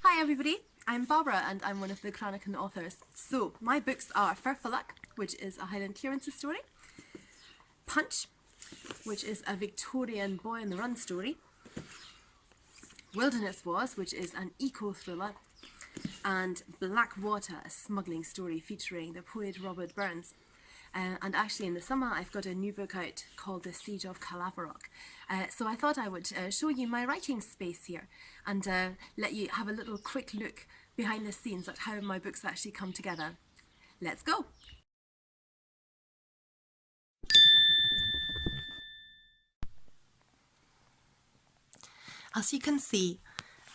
Hi everybody, I'm Barbara and I'm one of the Cranachan authors. So, my books are Ferfalak, which is a Highland clearance story, Punch, which is a Victorian boy on the run story, Wilderness Wars, which is an eco-thriller, and Black Water, a smuggling story featuring the poet Robert Burns. And actually in the summer I've got a new book out called The Siege of Calaverock. So I thought I would show you my writing space here and let you have a little quick look behind the scenes at how my books actually come together. Let's go! As you can see,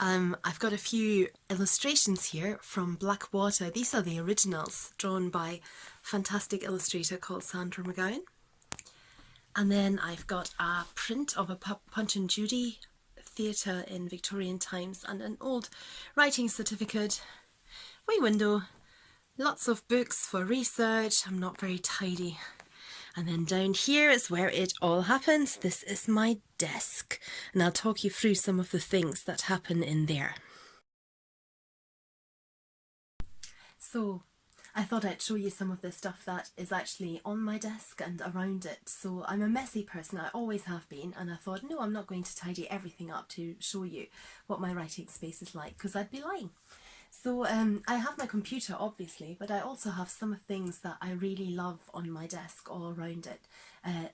I've got a few illustrations here from Black Water. These are the originals drawn by a fantastic illustrator called Sandra McGowan. And then I've got a print of a Punch and Judy theatre in Victorian times and an old writing certificate, wee window, lots of books for research. I'm not very tidy. And then down here is where it all happens. This is my desk, and I'll talk you through some of the things that happen in there. So I thought I'd show you some of the stuff that is actually on my desk and around it. So I'm a messy person, I always have been, and I thought, no, I'm not going to tidy everything up to show you what my writing space is like, because I'd be lying. So I have my computer obviously, but I also have some things that I really love on my desk all around it,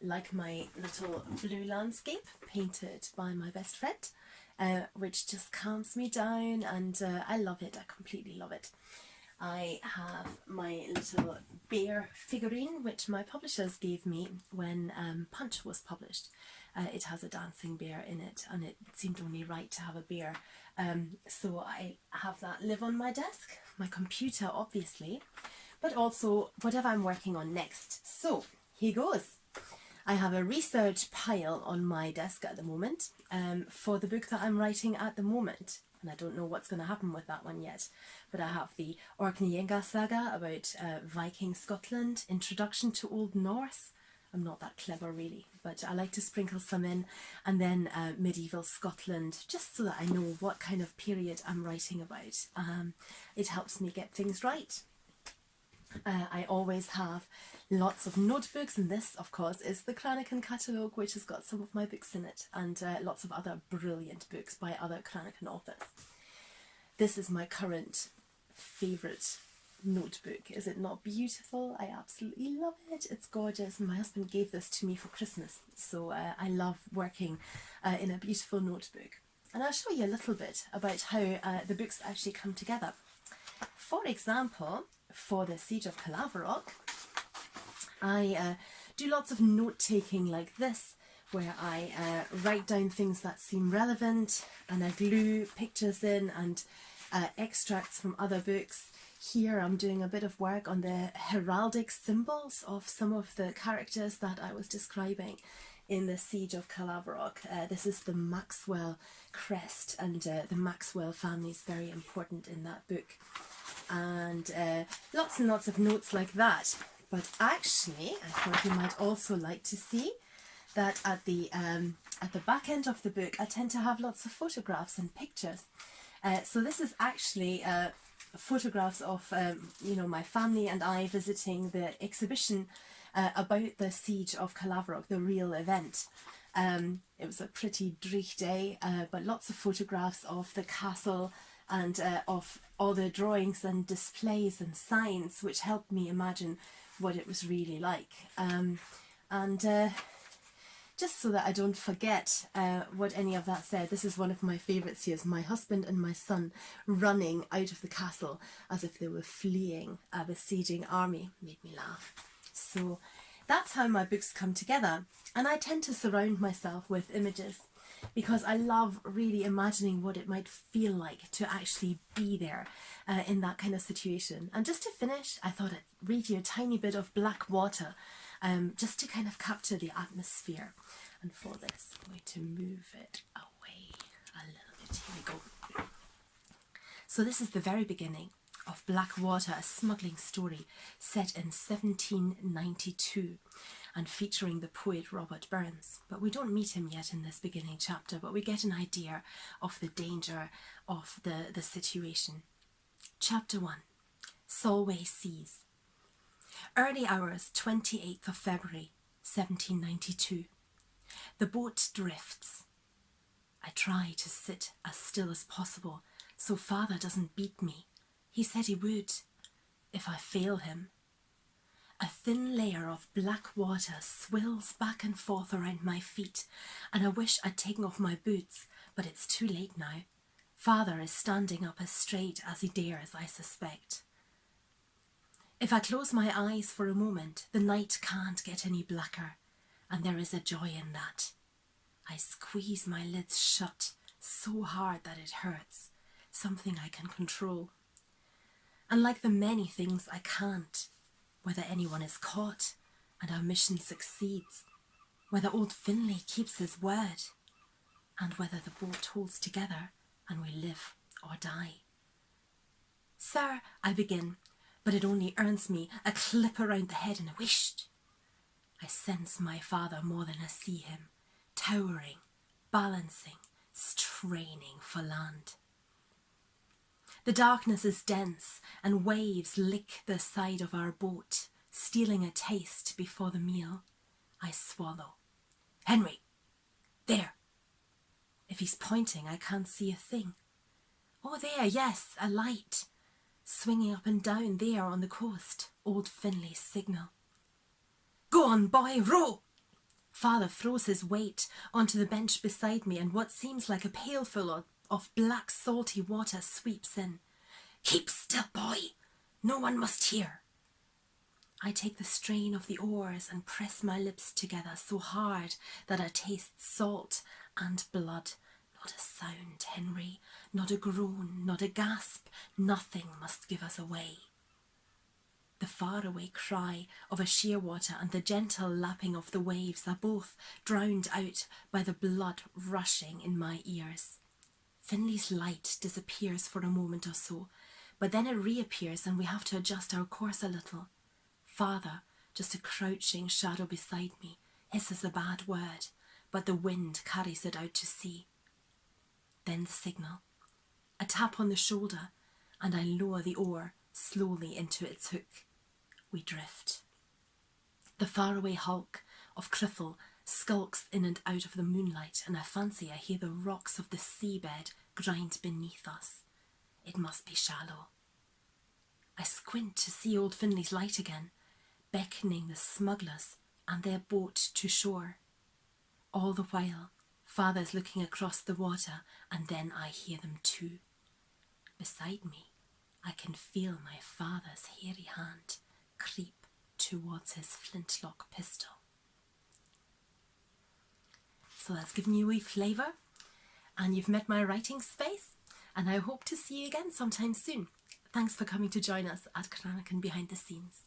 like my little blue landscape painted by my best friend, which just calms me down, and I love it, I completely love it. I have my little bear figurine, which my publishers gave me when Punch was published. It has a dancing bear in it, and it seemed only right to have a bear. So I have that live on my desk, my computer obviously, but also whatever I'm working on next. So here goes. I have a research pile on my desk at the moment for the book that I'm writing at the moment. And I don't know what's going to happen with that one yet. But I have the Orkneyinga saga about Viking Scotland, Introduction to Old Norse. I'm not that clever really, but I like to sprinkle some in, and then medieval Scotland, just so that I know what kind of period I'm writing about. It helps me get things right. I always have lots of notebooks, and this of course is the Cranachan catalogue, which has got some of my books in it, and lots of other brilliant books by other Cranachan authors. This is my current favourite notebook. Is it not beautiful? I absolutely love it. It's gorgeous, and my husband gave this to me for Christmas, so I love working in a beautiful notebook. And I'll show you a little bit about how the books actually come together. For example, for the Siege of Calaverock, I do lots of note-taking like this, where I write down things that seem relevant, and I glue pictures in and extracts from other books. Here I'm doing a bit of work on the heraldic symbols of some of the characters that I was describing in the Siege of Calaverock. This is the Maxwell crest, and the Maxwell family is very important in that book. And lots of notes like that. But actually, I thought you might also like to see that at the back end of the book, I tend to have lots of photographs and pictures. So this is actually photographs of my family and I visiting the exhibition about the Siege of Calaverock, the real event. It was a pretty dreich day, but lots of photographs of the castle and of all the drawings and displays and signs, which helped me imagine what it was really like. Just so that I don't forget what any of that said, this is one of my favourites here, is my husband and my son running out of the castle as if they were fleeing a besieging army. Made me laugh. So that's how my books come together, and I tend to surround myself with images because I love really imagining what it might feel like to actually be there in that kind of situation. And just to finish, I thought I'd read you a tiny bit of Black Water, just to kind of capture the atmosphere. And for this, I'm going to move it away a little bit. Here we go. So this is the very beginning of Black Water, a smuggling story set in 1792. and featuring the poet Robert Burns. But we don't meet him yet in this beginning chapter, but we get an idea of the danger of the situation. Chapter 1. Solway Seas. Early hours, 28th of February, 1792. The boat drifts. I try to sit as still as possible so father doesn't beat me. He said he would, if I fail him. A thin layer of black water swills back and forth around my feet, and I wish I'd taken off my boots, but it's too late now. Father is standing up as straight as he dares, I suspect. If I close my eyes for a moment, the night can't get any blacker, and there is a joy in that. I squeeze my lids shut so hard that it hurts, something I can control. And like the many things I can't, whether anyone is caught and our mission succeeds, whether old Finlay keeps his word, and whether the boat holds together and we live or die. Sir, I begin, but it only earns me a clip around the head and a whisht. I sense my father more than I see him, towering, balancing, straining for land. The darkness is dense and waves lick the side of our boat, stealing a taste before the meal. I swallow. Henry! There! If he's pointing, I can't see a thing. Oh, there, yes, a light. Swinging up and down there on the coast, old Finlay's signal. Go on, boy, row! Father throws his weight onto the bench beside me, and what seems like a pailful of black salty water sweeps in. Keep still, boy! No one must hear. I take the strain of the oars and press my lips together so hard that I taste salt and blood. Not a sound, Henry, not a groan, not a gasp, nothing must give us away. The faraway cry of a shearwater and the gentle lapping of the waves are both drowned out by the blood rushing in my ears. Finlay's light disappears for a moment or so, but then it reappears and we have to adjust our course a little. Father, just a crouching shadow beside me, hisses a bad word, but the wind carries it out to sea. Then the signal. A tap on the shoulder, and I lower the oar slowly into its hook. We drift. The faraway hulk of Criffel skulks in and out of the moonlight, and I fancy I hear the rocks of the seabed grind beneath us. It must be shallow. I squint to see old Finlay's light again, beckoning the smugglers and their boat to shore. All the while, Father's looking across the water, and then I hear them too. Beside me, I can feel my father's hairy hand creep towards his flintlock pistol. So that's given you a wee flavour, and you've met my writing space, and I hope to see you again sometime soon. Thanks for coming to join us at Cranachan Behind the Scenes.